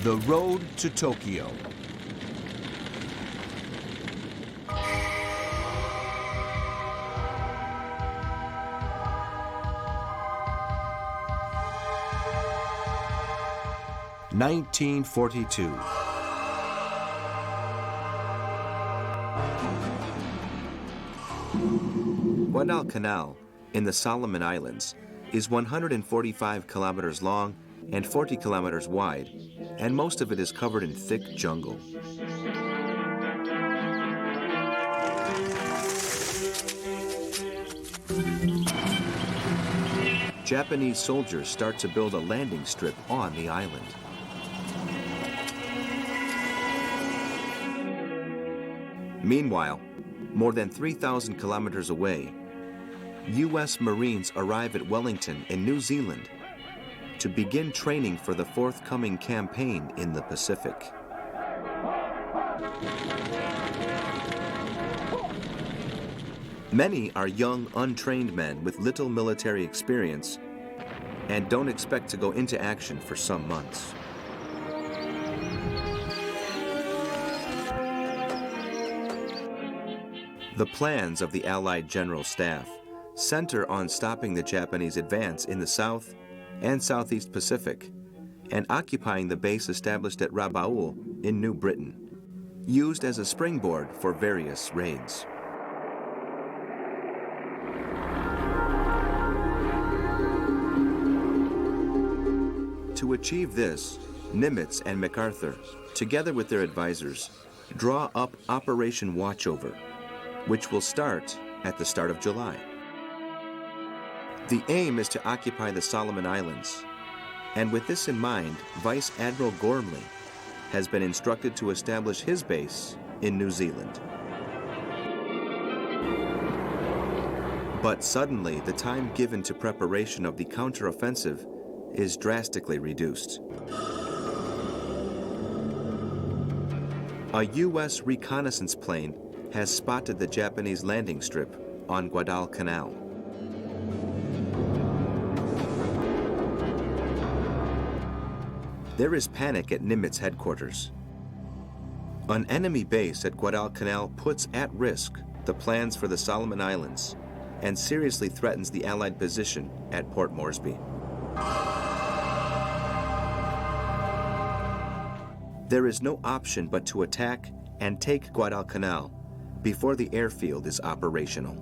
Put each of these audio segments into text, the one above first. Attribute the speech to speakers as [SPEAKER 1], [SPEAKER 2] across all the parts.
[SPEAKER 1] The Road to Tokyo. (1942). Guadalcanal, in the Solomon Islands, is 145 kilometers long and 40 kilometers wide, and most of it is covered in thick jungle. Japanese soldiers start to build a landing strip on the island. Meanwhile, more than 3,000 kilometers away, U.S. Marines arrive at Wellington in New Zealand to begin training for the forthcoming campaign in the Pacific. Many are young, untrained men with little military experience and don't expect to go into action for some months. The plans of the Allied General Staff center on stopping the Japanese advance in the South and Southeast Pacific and occupying the base established at Rabaul in New Britain, used as a springboard for various raids. To achieve this, Nimitz and MacArthur, together with their advisors, draw up Operation Watchover, which will start at the start of July. The aim is to occupy the Solomon Islands, and with this in mind, Vice Admiral Gormley has been instructed to establish his base in New Zealand. But suddenly, the time given to preparation of the counteroffensive is drastically reduced. A U.S. reconnaissance plane has spotted the Japanese landing strip on Guadalcanal. There is panic at Nimitz headquarters. An enemy base at Guadalcanal puts at risk the plans for the Solomon Islands and seriously threatens the Allied position at Port Moresby. There is no option but to attack and take Guadalcanal before the airfield is operational.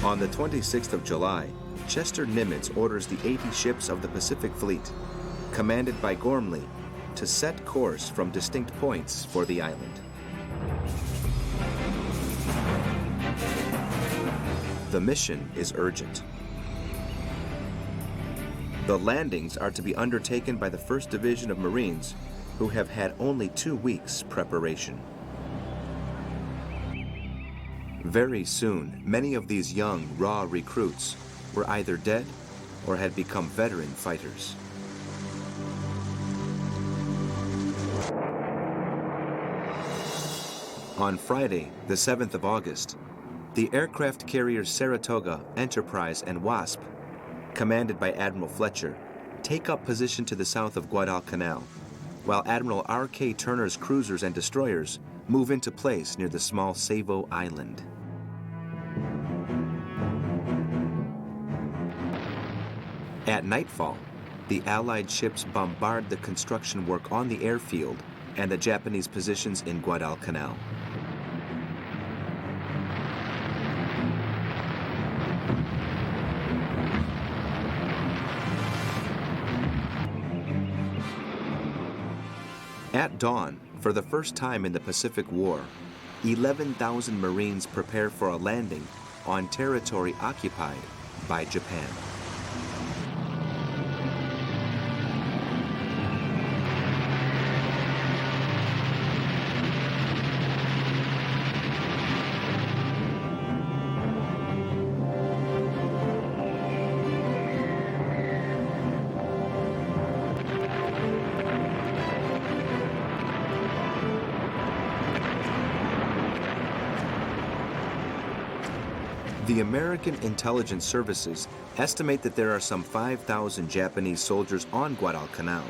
[SPEAKER 1] On the 26th of July, Chester Nimitz orders the 80 ships of the Pacific Fleet, commanded by Gormley, to set course from distinct points for the island. The mission is urgent. The landings are to be undertaken by the 1st Division of Marines, who have had only 2 weeks preparation. Very soon, many of these young, raw recruits were either dead or had become veteran fighters. On Friday, the 7th of August, the aircraft carriers Saratoga, Enterprise, and Wasp, commanded by Admiral Fletcher, take up position to the south of Guadalcanal, while Admiral R.K. Turner's cruisers and destroyers move into place near the small Savo Island. At nightfall, the Allied ships bombard the construction work on the airfield and the Japanese positions in Guadalcanal. At dawn, for the first time in the Pacific War, 11,000 Marines prepare for a landing on territory occupied by Japan. The American intelligence services estimate that there are some 5,000 Japanese soldiers on Guadalcanal,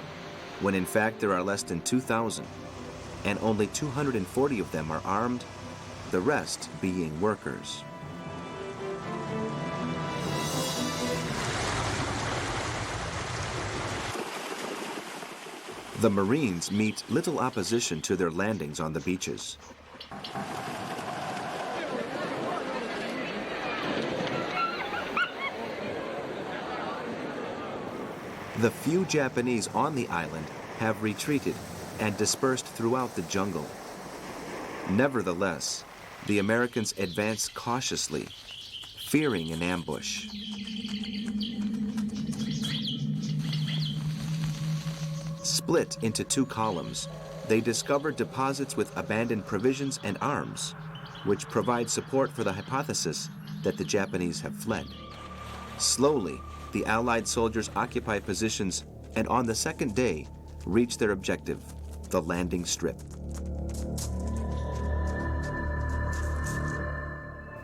[SPEAKER 1] when in fact there are less than 2,000, and only 240 of them are armed, the rest being workers. The Marines meet little opposition to their landings on the beaches. The few Japanese on the island have retreated and dispersed throughout the jungle. Nevertheless, the Americans advance cautiously, fearing an ambush. Split into two columns, they discover deposits with abandoned provisions and arms, which provide support for the hypothesis that the Japanese have fled. Slowly, the Allied soldiers occupy positions and on the second day reach their objective, the landing strip.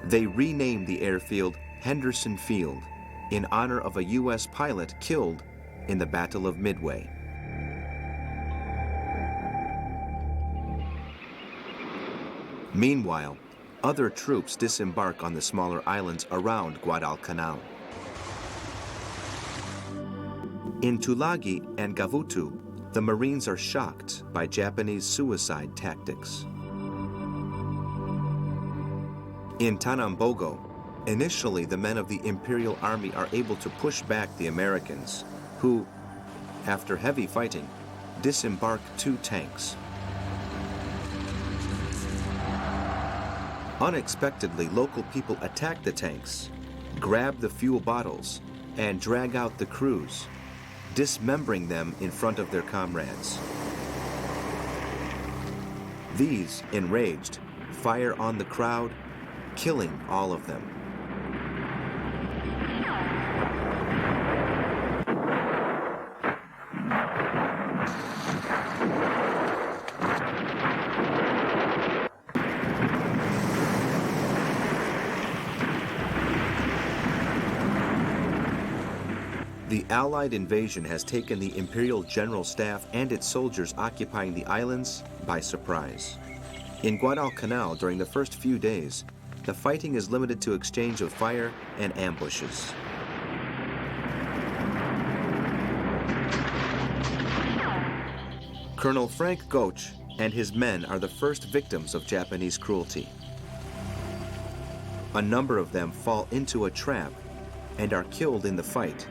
[SPEAKER 1] They rename the airfield Henderson Field in honor of a U.S. pilot killed in the Battle of Midway. Meanwhile, other troops disembark on the smaller islands around Guadalcanal. In Tulagi and Gavutu, the Marines are shocked by Japanese suicide tactics. In Tanambogo, initially the men of the Imperial Army are able to push back the Americans, who, after heavy fighting, disembark 2 tanks. Unexpectedly, local people attack the tanks, grab the fuel bottles, and drag out the crews, dismembering them in front of their comrades. These, enraged, fire on the crowd, killing all of them. The Allied invasion has taken the Imperial General Staff and its soldiers occupying the islands by surprise. In Guadalcanal, during the first few days, the fighting is limited to exchange of fire and ambushes. Colonel Frank Goetsch and his men are the first victims of Japanese cruelty. A number of them fall into a trap and are killed in the fight,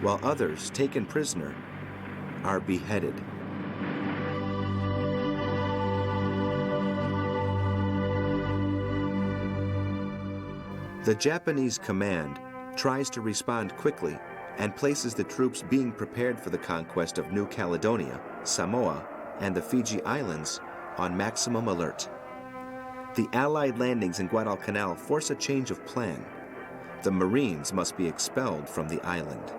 [SPEAKER 1] while others, taken prisoner, are beheaded. The Japanese command tries to respond quickly and places the troops being prepared for the conquest of New Caledonia, Samoa, and the Fiji Islands on maximum alert. The Allied landings in Guadalcanal force a change of plan. The Marines must be expelled from the island.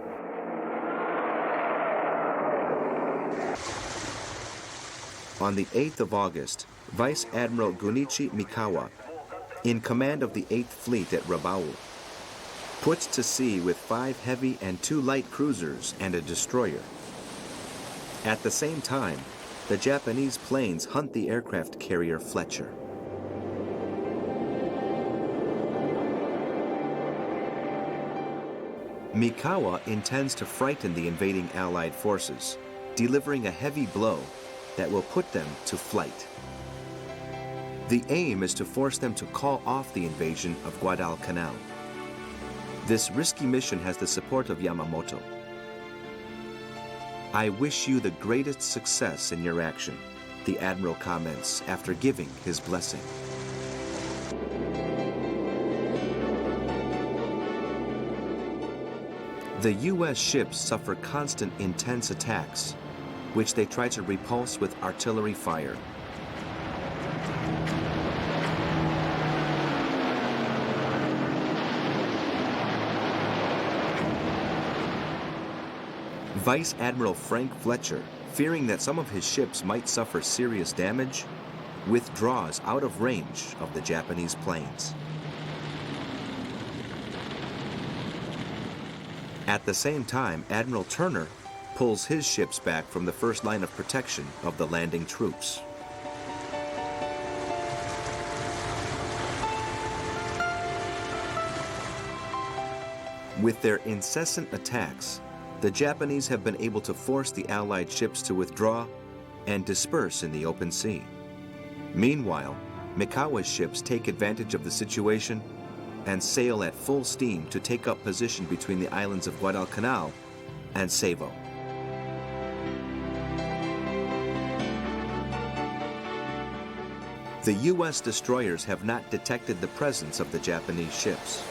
[SPEAKER 1] On the 8th of August, Vice Admiral Gunichi Mikawa, in command of the 8th Fleet at Rabaul, puts to sea with 5 heavy and 2 light cruisers and a destroyer. At the same time, the Japanese planes hunt the aircraft carrier Fletcher. Mikawa intends to frighten the invading Allied forces, delivering a heavy blow that will put them to flight. The aim is to force them to call off the invasion of Guadalcanal. This risky mission has the support of Yamamoto. "I wish you the greatest success in your action," the admiral comments after giving his blessing. The U.S. ships suffer constant intense attacks, which they try to repulse with artillery fire. Vice Admiral Frank Fletcher, fearing that some of his ships might suffer serious damage, withdraws out of range of the Japanese planes. At the same time, Admiral Turner pulls his ships back from the first line of protection of the landing troops. With their incessant attacks, the Japanese have been able to force the Allied ships to withdraw and disperse in the open sea. Meanwhile, Mikawa's ships take advantage of the situation and sail at full steam to take up position between the islands of Guadalcanal and Savo. The U.S. destroyers have not detected the presence of the Japanese ships.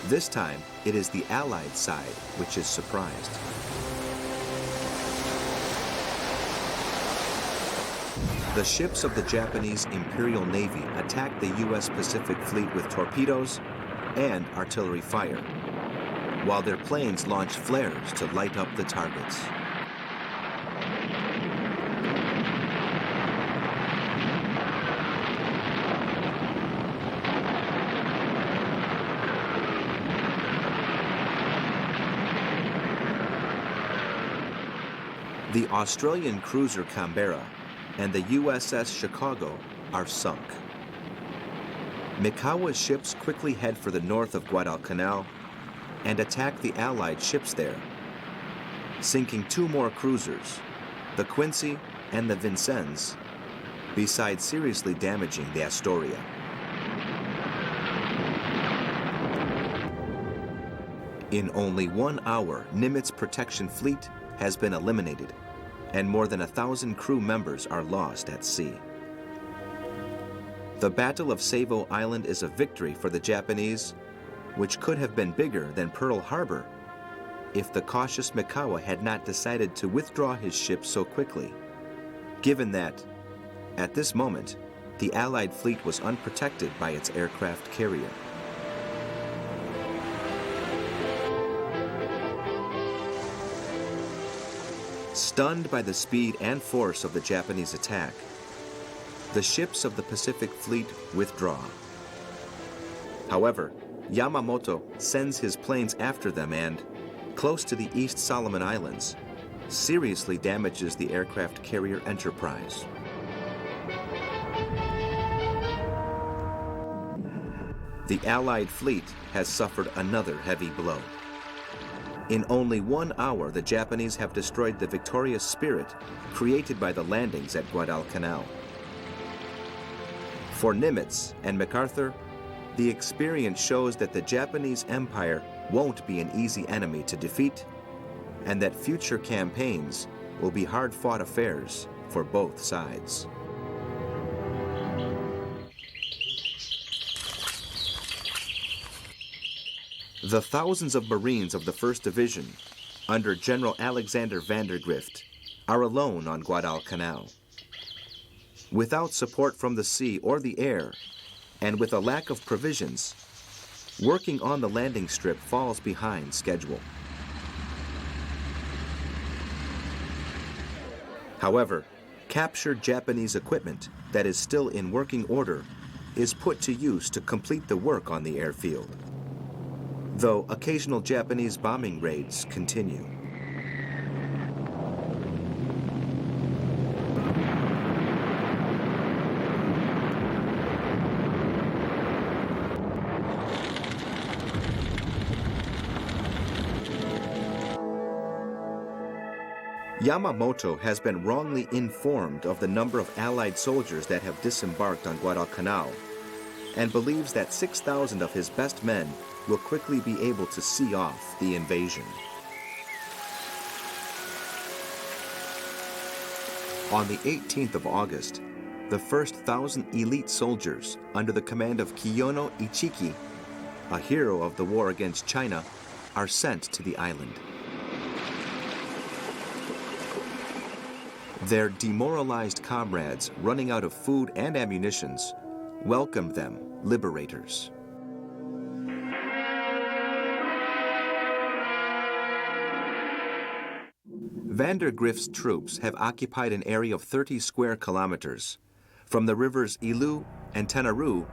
[SPEAKER 1] This time, it is the Allied side which is surprised. The ships of the Japanese Imperial Navy attacked the U.S. Pacific Fleet with torpedoes and artillery fire, while their planes launched flares to light up the targets. The Australian cruiser Canberra and the USS Chicago are sunk. Mikawa's ships quickly head for the north of Guadalcanal and attack the Allied ships there, sinking 2 more cruisers, the Quincy and the Vincennes, besides seriously damaging the Astoria. In only 1 hour, Nimitz protection fleet has been eliminated, and more than 1,000 crew members are lost at sea. The Battle of Savo Island is a victory for the Japanese, which could have been bigger than Pearl Harbor if the cautious Mikawa had not decided to withdraw his ships so quickly, given that, at this moment, the Allied fleet was unprotected by its aircraft carrier. Stunned by the speed and force of the Japanese attack, the ships of the Pacific Fleet withdraw. However, Yamamoto sends his planes after them and, close to the East Solomon Islands, seriously damages the aircraft carrier Enterprise. The Allied fleet has suffered another heavy blow. In only 1 hour, the Japanese have destroyed the victorious spirit created by the landings at Guadalcanal. For Nimitz and MacArthur, the experience shows that the Japanese Empire won't be an easy enemy to defeat, and that future campaigns will be hard-fought affairs for both sides. The thousands of Marines of the 1st Division, under General Alexander Vandergrift, are alone on Guadalcanal. Without support from the sea or the air, and with a lack of provisions, working on the landing strip falls behind schedule. However, captured Japanese equipment that is still in working order is put to use to complete the work on the airfield, though occasional Japanese bombing raids continue. Yamamoto has been wrongly informed of the number of Allied soldiers that have disembarked on Guadalcanal, and believes that 6,000 of his best men will quickly be able to see off the invasion. On the 18th of August, the first 1,000 elite soldiers under the command of Kiyono Ichiki, a hero of the war against China, are sent to the island. Their demoralized comrades, running out of food and ammunitions, welcomed them liberators. Vandergrift's troops have occupied an area of 30 square kilometers, from the rivers Ilu and Tenarue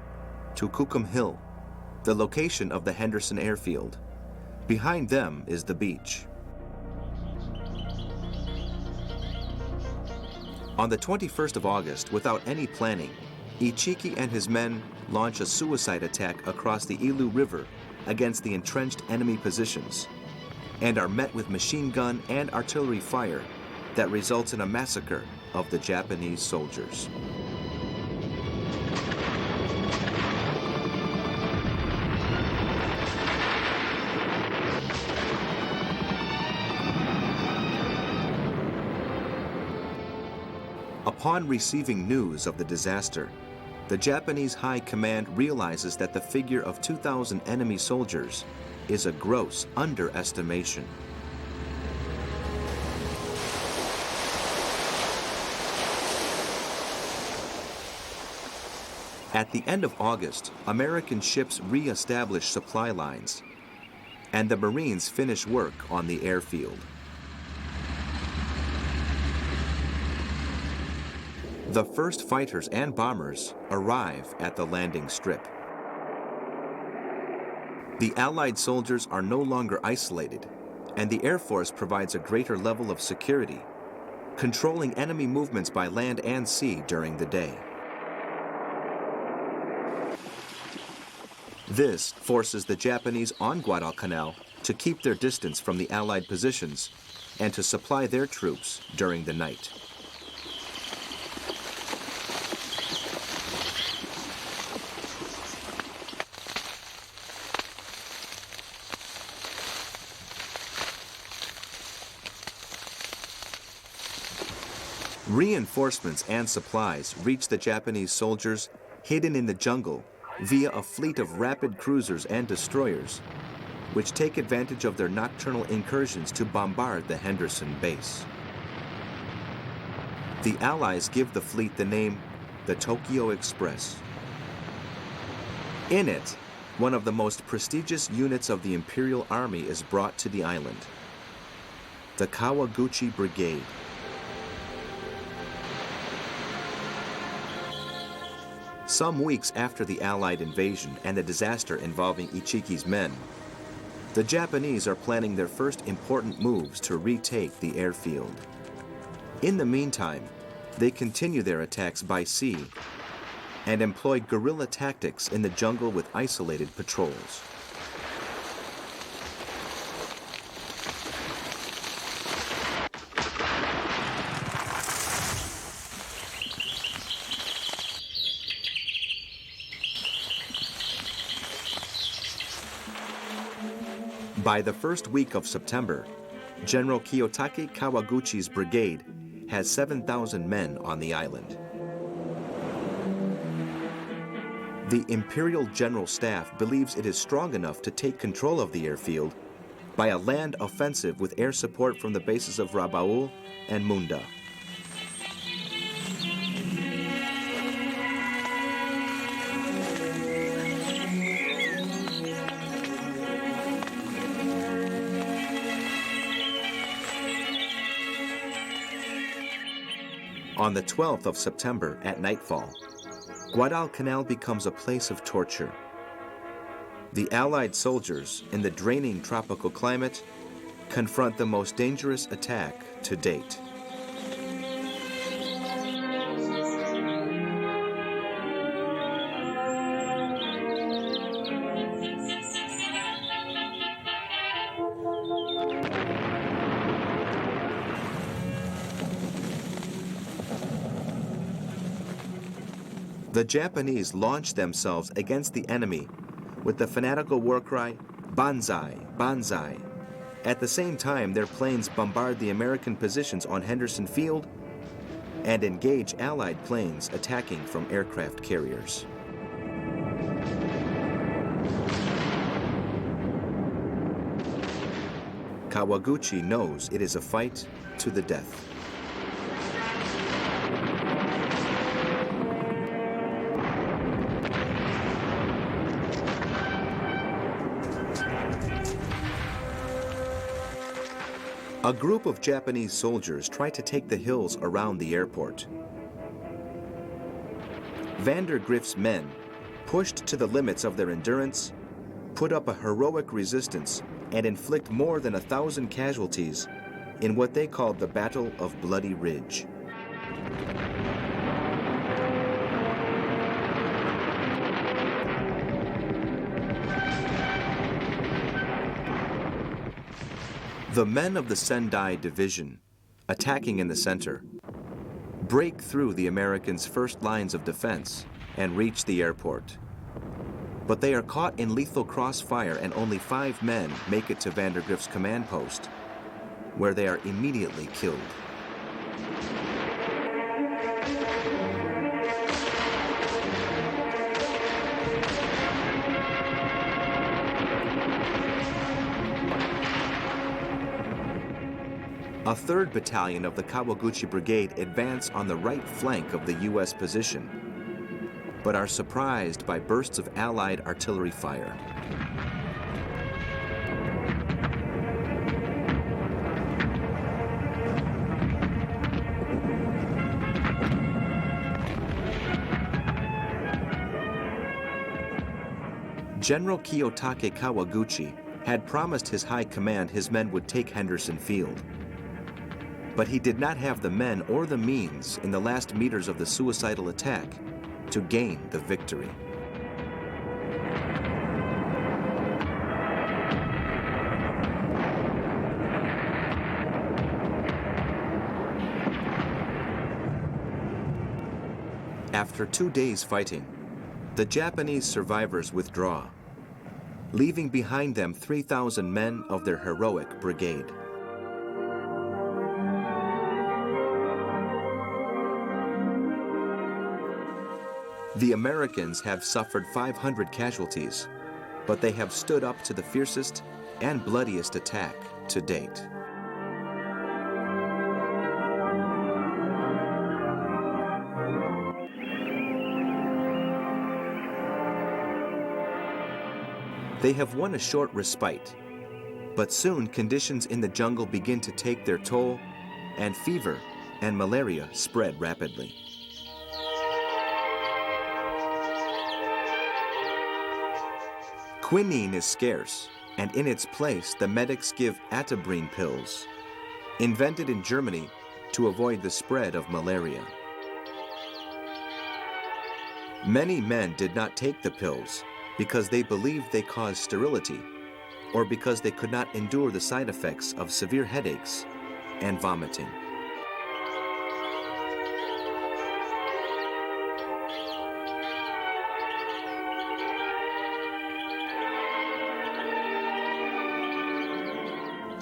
[SPEAKER 1] to Kukum Hill, the location of the Henderson Airfield, Behind them is the beach. On the 21st of August, without any planning, Ichiki and his men launch a suicide attack across the Ilu River against the entrenched enemy positions, and are met with machine gun and artillery fire that results in a massacre of the Japanese soldiers. Upon receiving news of the disaster, the Japanese High Command realizes that the figure of 2,000 enemy soldiers is a gross underestimation. At the end of August, American ships re-establish supply lines, and the Marines finish work on the airfield. The first fighters and bombers arrive at the landing strip. The Allied soldiers are no longer isolated, and the Air Force provides a greater level of security, controlling enemy movements by land and sea during the day. This forces the Japanese on Guadalcanal to keep their distance from the Allied positions and to supply their troops during the night. Reinforcements and supplies reach the Japanese soldiers hidden in the jungle via a fleet of rapid cruisers and destroyers, which take advantage of their nocturnal incursions to bombard the Henderson base. The Allies give the fleet the name the Tokyo Express. In it, one of the most prestigious units of the Imperial Army is brought to the island, the Kawaguchi Brigade. Some weeks after the Allied invasion and the disaster involving Ichiki's men, the Japanese are planning their first important moves to retake the airfield. In the meantime, they continue their attacks by sea and employ guerrilla tactics in the jungle with isolated patrols. By the first week of September, General Kiyotake Kawaguchi's brigade has 7,000 men on the island. The Imperial General Staff believes it is strong enough to take control of the airfield by a land offensive with air support from the bases of Rabaul and Munda. On the 12th of September at nightfall, Guadalcanal becomes a place of torture. The Allied soldiers, in the draining tropical climate, confront the most dangerous attack to date. The Japanese launch themselves against the enemy with the fanatical war cry, "Banzai, Banzai." At the same time, their planes bombard the American positions on Henderson Field and engage Allied planes attacking from aircraft carriers. Kawaguchi knows it is a fight to the death. A group of Japanese soldiers try to take the hills around the airport. Vandergrift's men, pushed to the limits of their endurance, put up a heroic resistance and inflict more than 1,000 casualties in what they called the Battle of Bloody Ridge. The men of the Sendai Division, attacking in the center, break through the Americans' first lines of defense and reach the airport. But they are caught in lethal crossfire and only 5 men make it to Vandergrift's command post, where they are immediately killed. A 3rd Battalion of the Kawaguchi Brigade advance on the right flank of the U.S. position, but are surprised by bursts of Allied artillery fire. General Kiyotake Kawaguchi had promised his high command his men would take Henderson Field. But he did not have the men or the means in the last meters of the suicidal attack to gain the victory. After 2 days fighting, the Japanese survivors withdraw, leaving behind them 3,000 men of their heroic brigade. The Americans have suffered 500 casualties, but they have stood up to the fiercest and bloodiest attack to date. They have won a short respite, but soon conditions in the jungle begin to take their toll, and fever and malaria spread rapidly. Quinine is scarce, and in its place, the medics give Atabrine pills, invented in Germany to avoid the spread of malaria. Many men did not take the pills because they believed they caused sterility, or because they could not endure the side effects of severe headaches and vomiting.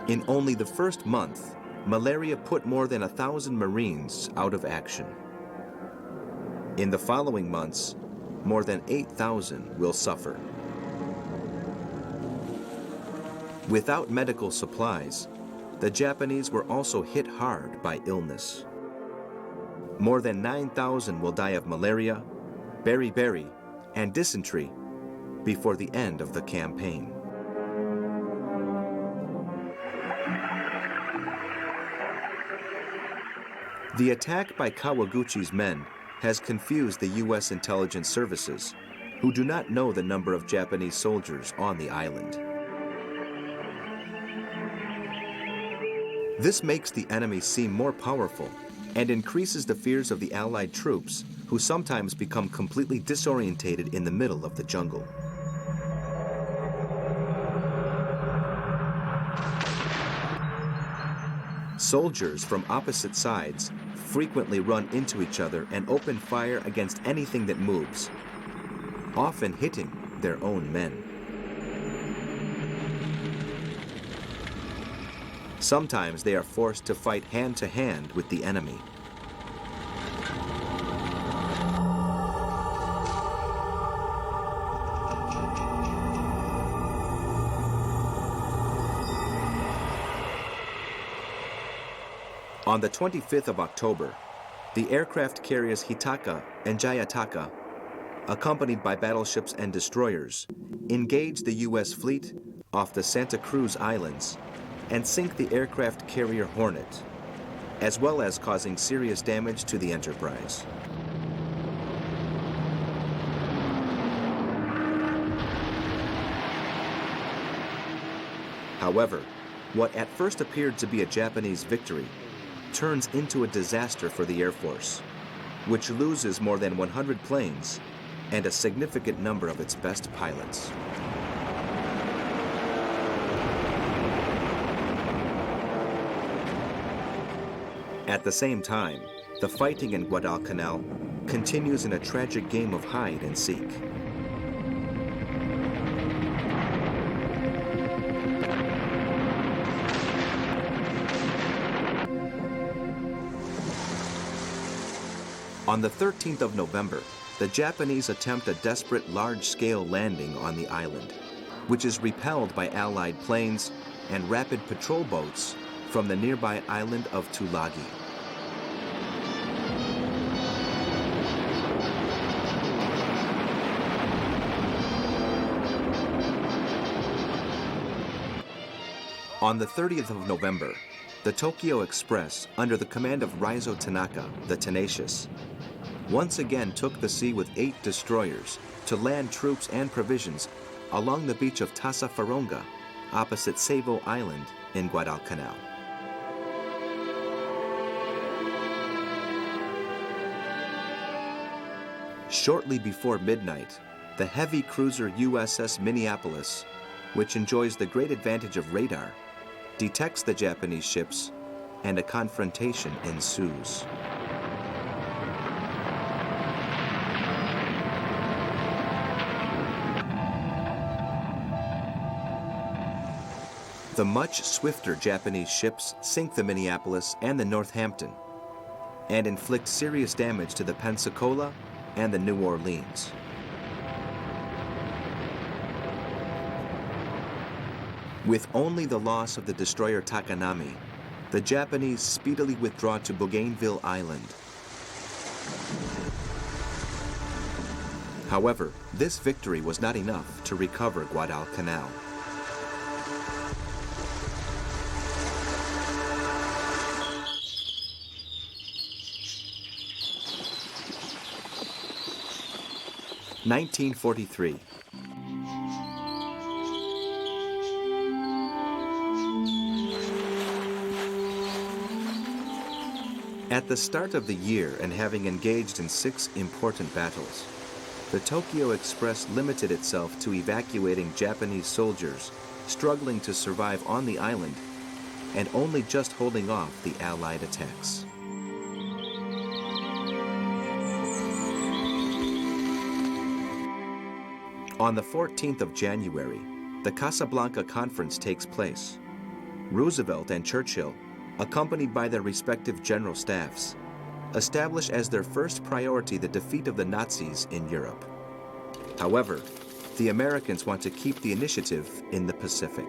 [SPEAKER 1] In only the first month, malaria put more than 1,000 Marines out of action. In the following months, more than 8,000 will suffer. Without medical supplies, the Japanese were also hit hard by illness. More than 9,000 will die of malaria, beriberi, and dysentery before the end of the campaign. The attack by Kawaguchi's men has confused the U.S. intelligence services, who do not know the number of Japanese soldiers on the island. This makes the enemy seem more powerful and increases the fears of the Allied troops, who sometimes become completely disorientated in the middle of the jungle. Soldiers from opposite sides frequently run into each other and open fire against anything that moves, often hitting their own men. Sometimes they are forced to fight hand-to-hand with the enemy. On the 25th of October, the aircraft carriers Hitaka and Jayataka, accompanied by battleships and destroyers, engage the U.S. fleet off the Santa Cruz Islands and sink the aircraft carrier Hornet, as well as causing serious damage to the Enterprise. However, what at first appeared to be a Japanese victory turns into a disaster for the Air Force, which loses more than 100 planes and a significant number of its best pilots. At the same time, the fighting in Guadalcanal continues in a tragic game of hide and seek. On the 13th of November, the Japanese attempt a desperate large-scale landing on the island, which is repelled by Allied planes and rapid patrol boats from the nearby island of Tulagi. On the 30th of November, the Tokyo Express, under the command of Raizo Tanaka, the Tenacious, once again took the sea with 8 destroyers to land troops and provisions along the beach of Tassafaronga, opposite Savo Island in Guadalcanal. Shortly before midnight, the heavy cruiser USS Minneapolis, which enjoys the great advantage of radar, detects the Japanese ships, and a confrontation ensues. The much swifter Japanese ships sink the Minneapolis and the Northampton and inflict serious damage to the Pensacola and the New Orleans. With only the loss of the destroyer Takanami, the Japanese speedily withdraw to Bougainville Island. However, this victory was not enough to recover Guadalcanal. (1943). At the start of the year and having engaged in 6 important battles, the Tokyo Express limited itself to evacuating Japanese soldiers struggling to survive on the island and only just holding off the Allied attacks. On the 14th of January, the Casablanca Conference takes place. Roosevelt and Churchill, accompanied by their respective general staffs, establish as their first priority the defeat of the Nazis in Europe. However, the Americans want to keep the initiative in the Pacific.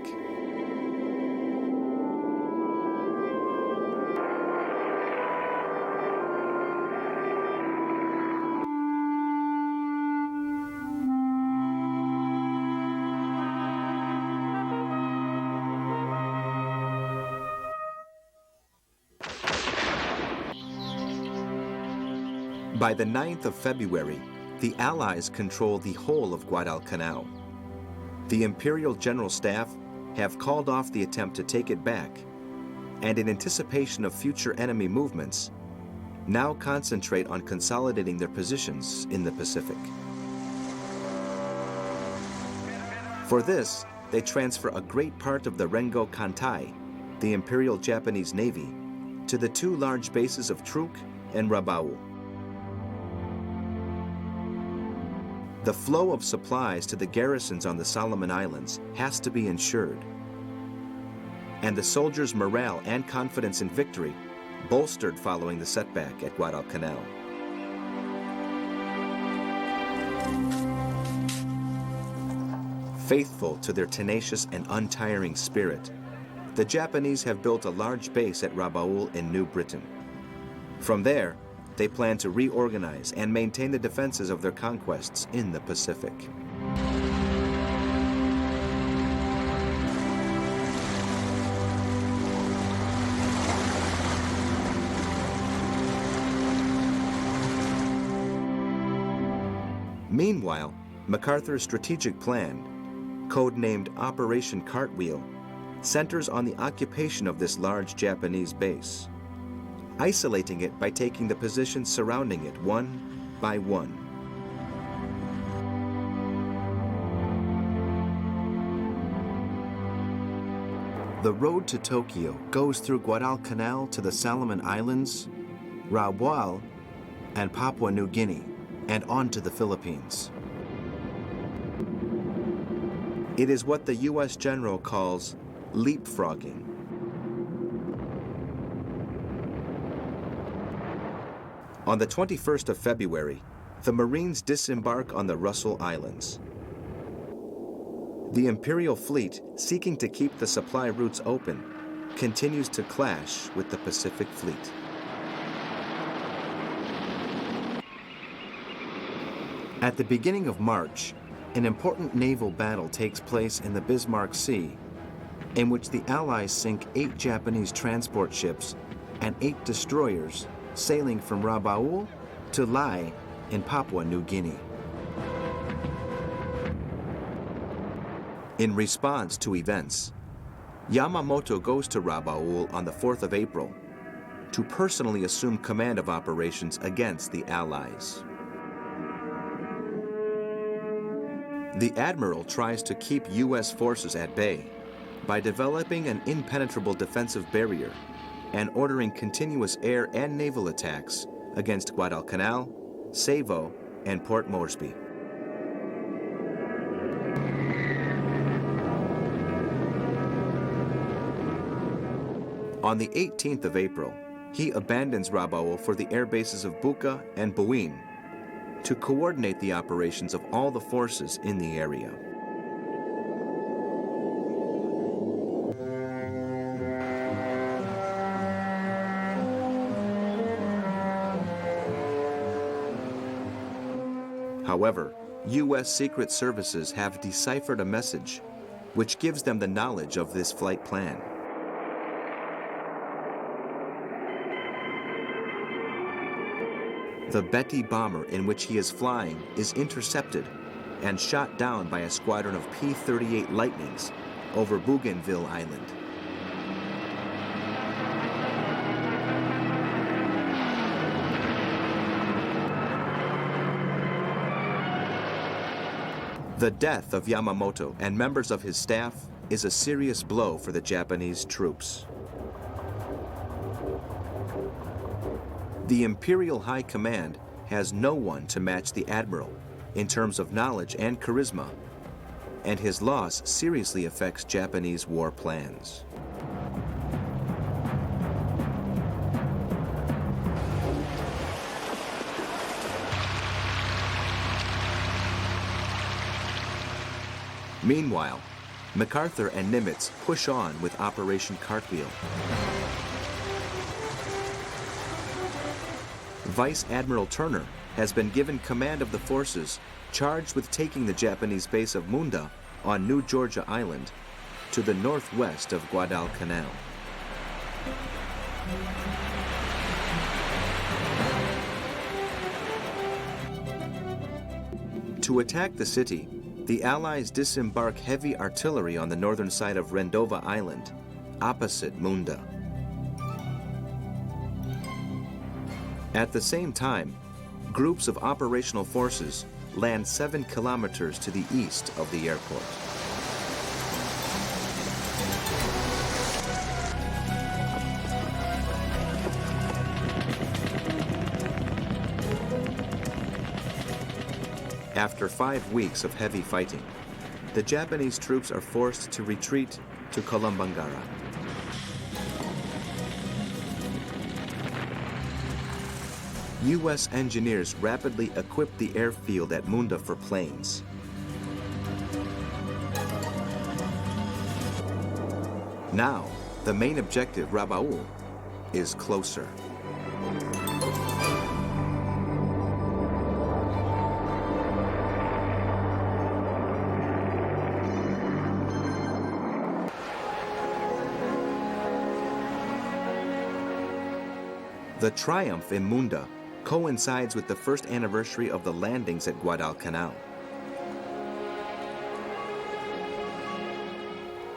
[SPEAKER 1] By the 9th of February, the Allies control the whole of Guadalcanal. The Imperial General Staff have called off the attempt to take it back, and in anticipation of future enemy movements, now concentrate on consolidating their positions in the Pacific. For this, they transfer a great part of the Rengo Kantai, the Imperial Japanese Navy, to the 2 large bases of Truk and Rabaul. The flow of supplies to the garrisons on the Solomon Islands has to be ensured, and the soldiers' morale and confidence in victory bolstered following the setback at Guadalcanal. Faithful to their tenacious and untiring spirit, the Japanese have built a large base at Rabaul in New Britain. From there, they plan to reorganize and maintain the defenses of their conquests in the Pacific. Meanwhile, MacArthur's strategic plan, codenamed Operation Cartwheel, centers on the occupation of this large Japanese base, isolating it by taking the positions surrounding it one by one. The road to Tokyo goes through Guadalcanal to the Solomon Islands, Rabaul, and Papua New Guinea, and on to the Philippines. It is what the U.S. general calls leapfrogging. On the 21st of February, the Marines disembark on the Russell Islands. The Imperial fleet, seeking to keep the supply routes open, continues to clash with the Pacific Fleet. At the beginning of March, an important naval battle takes place in the Bismarck Sea, in which the Allies sink 8 Japanese transport ships and 8 destroyers sailing from Rabaul to Lae in Papua New Guinea. In response to events, Yamamoto goes to Rabaul on the 4th of April to personally assume command of operations against the Allies. The admiral tries to keep U.S. forces at bay by developing an impenetrable defensive barrier and ordering continuous air and naval attacks against Guadalcanal, Savo, and Port Moresby. On the 18th of April, he abandons Rabaul for the air bases of Buka and Buin to coordinate the operations of all the forces in the area. However, U.S. Secret Services have deciphered a message which gives them the knowledge of this flight plan. The Betty bomber in which he is flying is intercepted and shot down by a squadron of P-38 Lightnings over Bougainville Island. The death of Yamamoto and members of his staff is a serious blow for the Japanese troops. The Imperial High Command has no one to match the Admiral in terms of knowledge and charisma, and his loss seriously affects Japanese war plans. Meanwhile, MacArthur and Nimitz push on with Operation Cartwheel. Vice Admiral Turner has been given command of the forces charged with taking the Japanese base of Munda on New Georgia Island to the northwest of Guadalcanal. To attack the city, the Allies disembark heavy artillery on the northern side of Rendova Island, opposite Munda. At the same time, groups of operational forces land 7 kilometers to the east of the airport. After 5 weeks of heavy fighting, the Japanese troops are forced to retreat to Kolombangara. U.S. engineers rapidly equipped the airfield at Munda for planes. Now, the main objective, Rabaul, is closer. The triumph in Munda coincides with the first anniversary of the landings at Guadalcanal.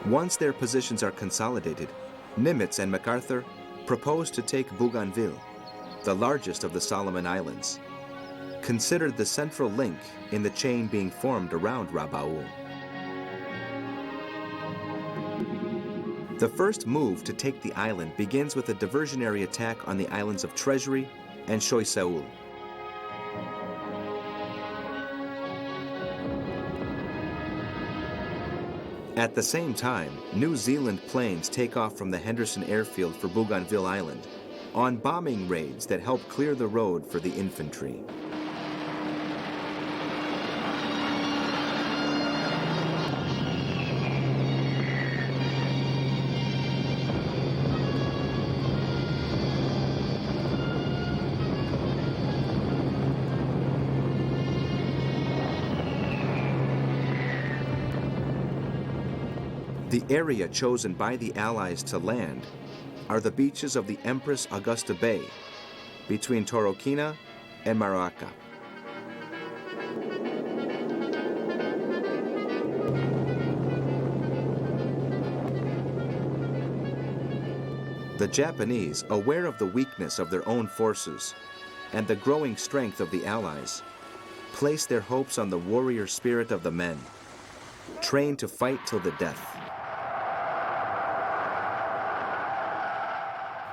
[SPEAKER 1] Once their positions are consolidated, Nimitz and MacArthur propose to take Bougainville, the largest of the Solomon Islands, considered the central link in the chain being formed around Rabaul. The first move to take the island begins with a diversionary attack on the islands of Treasury and Choiseul. At the same time, New Zealand planes take off from the Henderson airfield for Bougainville Island on bombing raids that help clear the road for the infantry. The area chosen by the Allies to land are the beaches of the Empress Augusta Bay between Torokina and Maraca. The Japanese, aware of the weakness of their own forces and the growing strength of the Allies, place their hopes on the warrior spirit of the men, trained to fight till the death.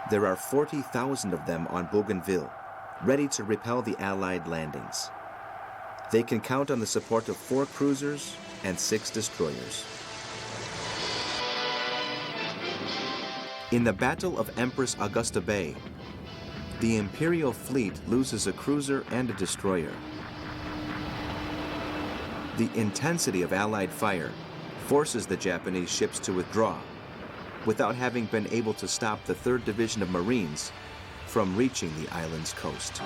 [SPEAKER 1] There are 40,000 of them on Bougainville, ready to repel the Allied landings. They can count on the support of 4 cruisers and 6 destroyers. In the Battle of Empress Augusta Bay, the Imperial fleet loses a cruiser and a destroyer. The intensity of Allied fire forces the Japanese ships to withdraw, without having been able to stop the 3rd Division of Marines from reaching the island's coast.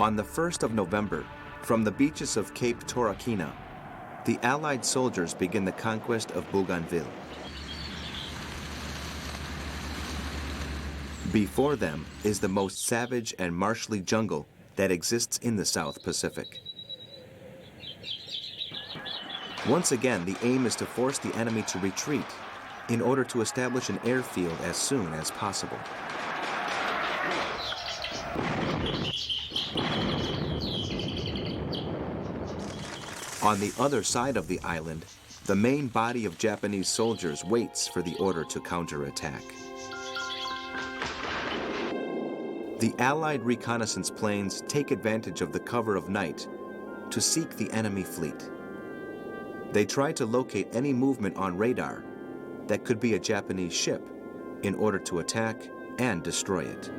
[SPEAKER 1] On the 1st of November, from the beaches of Cape Torokina, the Allied soldiers begin the conquest of Bougainville. Before them is the most savage and marshy jungle that exists in the South Pacific. Once again, the aim is to force the enemy to retreat in order to establish an airfield as soon as possible. On the other side of the island, the main body of Japanese soldiers waits for the order to counterattack. The Allied reconnaissance planes take advantage of the cover of night to seek the enemy fleet. They try to locate any movement on radar that could be a Japanese ship in order to attack and destroy it.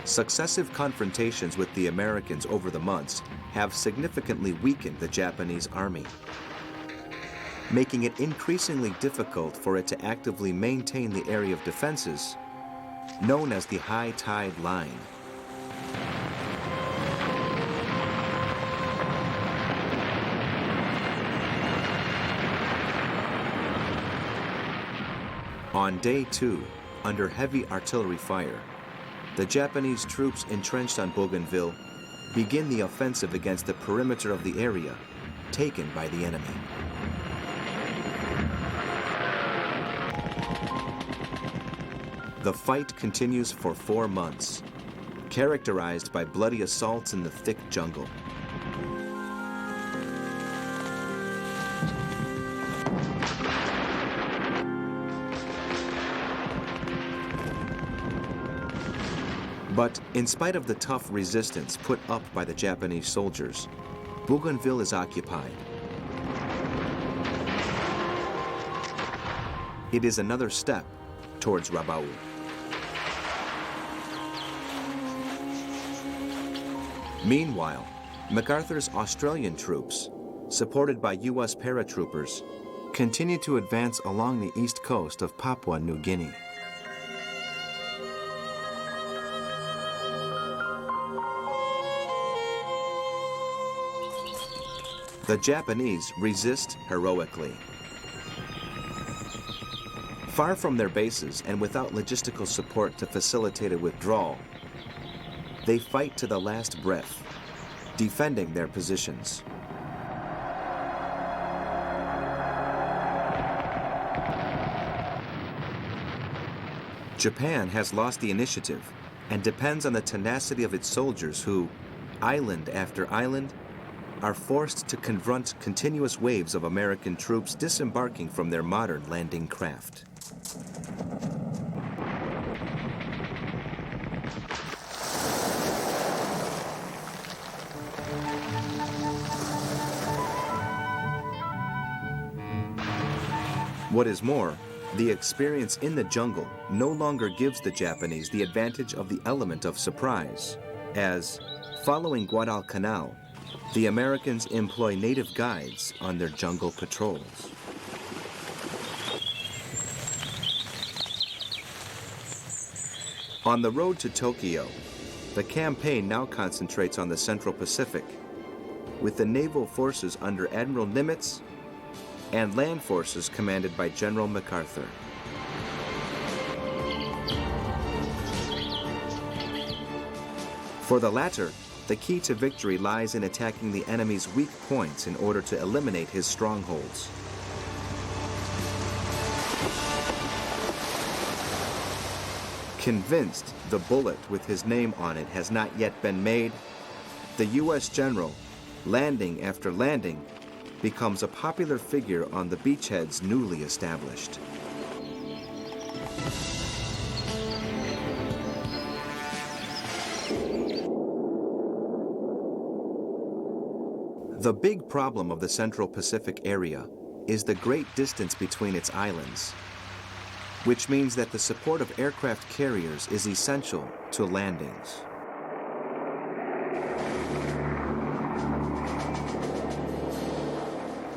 [SPEAKER 1] Successive confrontations with the Americans over the months have significantly weakened the Japanese army, making it increasingly difficult for it to actively maintain the area of defenses known as the High Tide Line. On day 2, under heavy artillery fire, the Japanese troops entrenched on Bougainville begin the offensive against the perimeter of the area taken by the enemy. The fight continues for 4 months, characterized by bloody assaults in the thick jungle. But in spite of the tough resistance put up by the Japanese soldiers, Bougainville is occupied. It is another step towards Rabaul. Meanwhile, MacArthur's Australian troops, supported by U.S. paratroopers, continue to advance along the east coast of Papua New Guinea. The Japanese resist heroically. Far from their bases and without logistical support to facilitate a withdrawal, they fight to the last breath, defending their positions. Japan has lost the initiative and depends on the tenacity of its soldiers who, island after island, are forced to confront continuous waves of American troops disembarking from their modern landing craft. What is more, the experience in the jungle no longer gives the Japanese the advantage of the element of surprise, as, following Guadalcanal, the Americans employ native guides on their jungle patrols. On the road to Tokyo, the campaign now concentrates on the Central Pacific, with the naval forces under Admiral Nimitz and land forces commanded by General MacArthur. For the latter, the key to victory lies in attacking the enemy's weak points in order to eliminate his strongholds. Convinced the bullet with his name on it has not yet been made, the U.S. general, landing after landing, becomes a popular figure on the beachheads newly established. The big problem of the Central Pacific area is the great distance between its islands, which means that the support of aircraft carriers is essential to landings.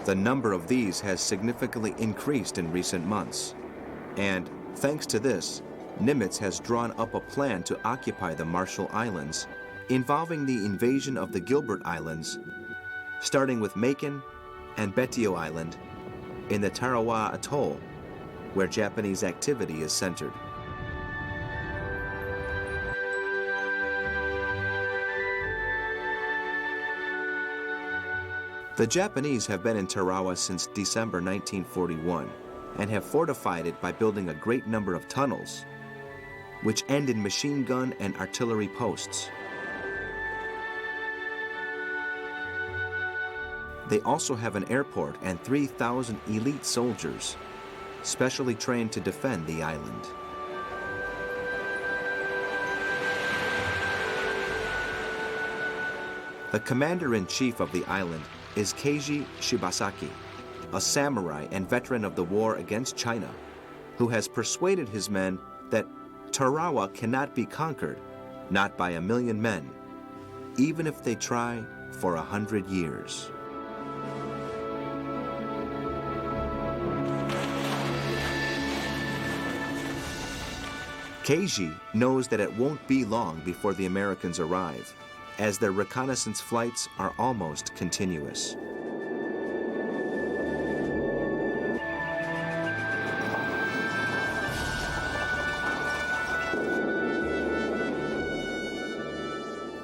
[SPEAKER 1] The number of these has significantly increased in recent months, and thanks to this, Nimitz has drawn up a plan to occupy the Marshall Islands, involving the invasion of the Gilbert Islands, starting with Macon and Betio Island in the Tarawa Atoll, where Japanese activity is centered. The Japanese have been in Tarawa since December 1941 and have fortified it by building a great number of tunnels, which end in machine gun and artillery posts. They also have an airport and 3,000 elite soldiers, specially trained to defend the island. The commander-in-chief of the island is Keiji Shibasaki, a samurai and veteran of the war against China, who has persuaded his men that Tarawa cannot be conquered, not by 1,000,000 men, even if they try for 100 years. Keiji knows that it won't be long before the Americans arrive, as their reconnaissance flights are almost continuous.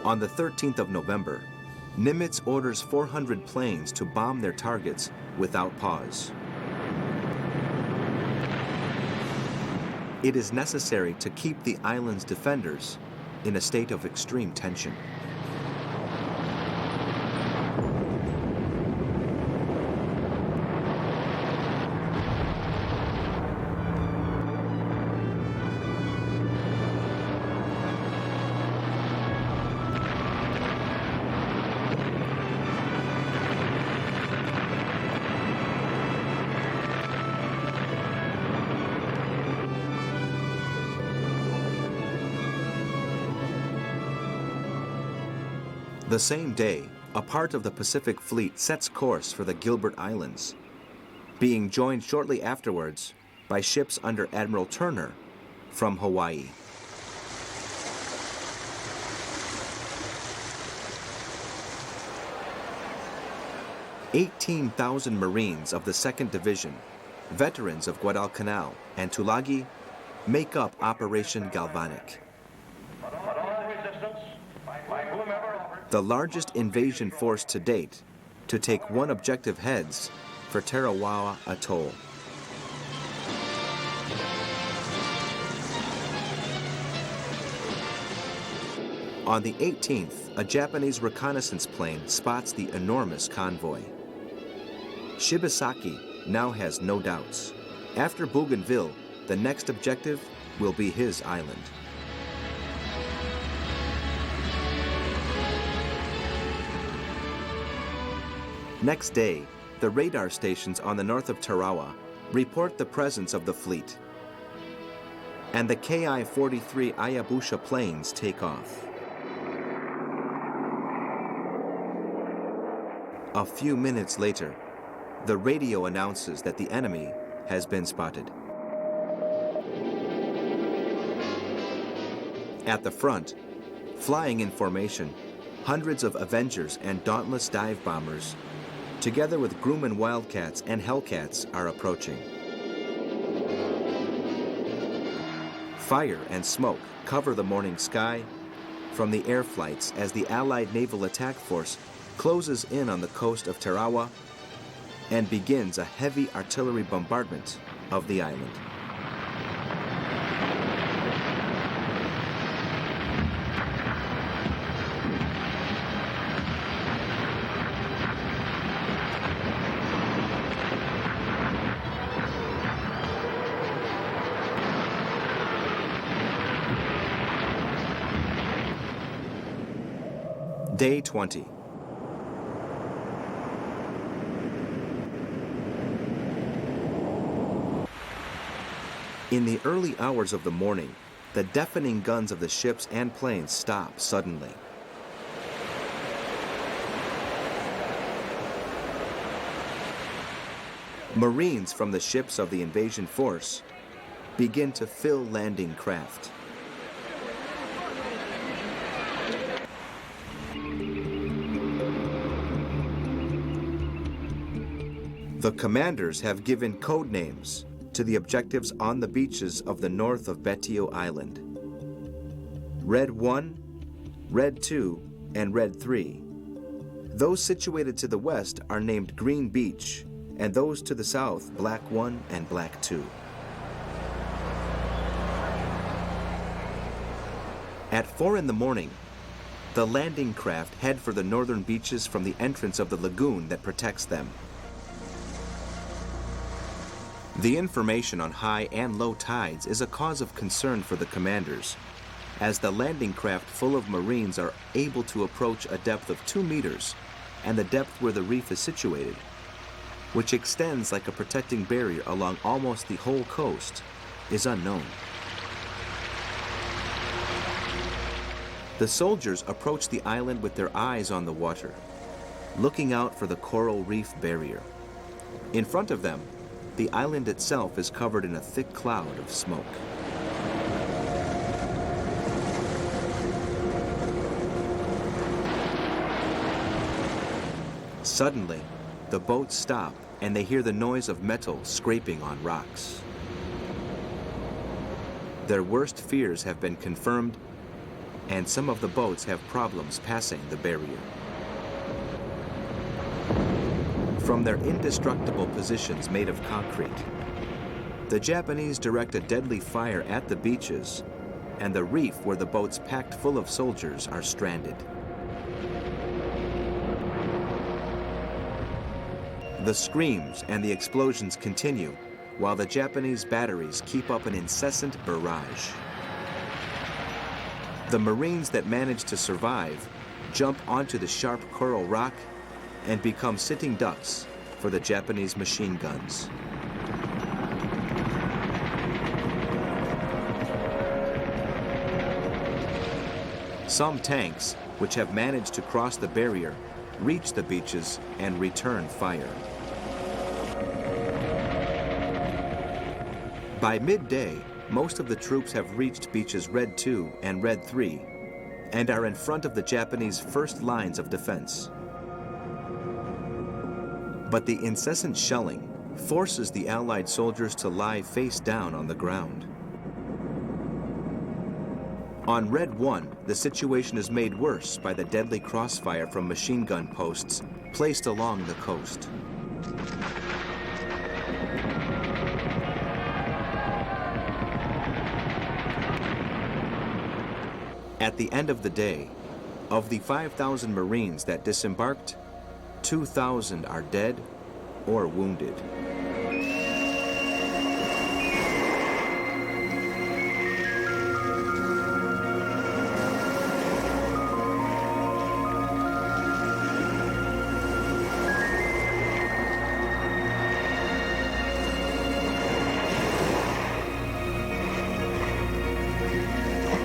[SPEAKER 1] On the 13th of November, Nimitz orders 400 planes to bomb their targets without pause. It is necessary to keep the island's defenders in a state of extreme tension. The same day, a part of the Pacific Fleet sets course for the Gilbert Islands, being joined shortly afterwards by ships under Admiral Turner from Hawaii. 18,000 Marines of the 2nd Division, veterans of Guadalcanal and Tulagi, make up Operation Galvanic. The largest invasion force to date to take one objective heads for Tarawawa Atoll. On the 18th, a Japanese reconnaissance plane spots the enormous convoy. Shibasaki now has no doubts. After Bougainville, the next objective will be his island. Next day, the radar stations on the north of Tarawa report the presence of the fleet, and the Ki-43 Ayabusha planes take off. A few minutes later, the radio announces that the enemy has been spotted. At the front, flying in formation, hundreds of Avengers and Dauntless dive bombers, together with Grumman Wildcats and Hellcats, are approaching. Fire and smoke cover the morning sky from the air flights as the Allied Naval Attack Force closes in on the coast of Tarawa and begins a heavy artillery bombardment of the island. Day 20. In the early hours of the morning, the deafening guns of the ships and planes stop suddenly. Marines from the ships of the invasion force begin to fill landing craft. The commanders have given code names to the objectives on the beaches of the north of Betio Island. Red 1, Red 2, and Red 3. Those situated to the west are named Green Beach, and those to the south, Black 1 and Black 2. At 4 in the morning, the landing craft head for the northern beaches from the entrance of the lagoon that protects them. The information on high and low tides is a cause of concern for the commanders, as the landing craft full of Marines are able to approach a depth of 2 meters, and the depth where the reef is situated, which extends like a protecting barrier along almost the whole coast, is unknown. The soldiers approach the island with their eyes on the water, looking out for the coral reef barrier. In front of them, the island itself is covered in a thick cloud of smoke. Suddenly, the boats stop and they hear the noise of metal scraping on rocks. Their worst fears have been confirmed, and some of the boats have problems passing the barrier. From their indestructible positions made of concrete, the Japanese direct a deadly fire at the beaches, and the reef where the boats packed full of soldiers are stranded. The screams and the explosions continue while the Japanese batteries keep up an incessant barrage. The Marines that manage to survive jump onto the sharp coral rock and become sitting ducks for the Japanese machine guns. Some tanks, which have managed to cross the barrier, reach the beaches and return fire. By midday, most of the troops have reached beaches Red 2 and Red 3 and are in front of the Japanese first lines of defense. But the incessant shelling forces the Allied soldiers to lie face down on the ground. On Red 1, the situation is made worse by the deadly crossfire from machine gun posts placed along the coast. At the end of the day, of the 5,000 Marines that disembarked, 2,000 are dead or wounded.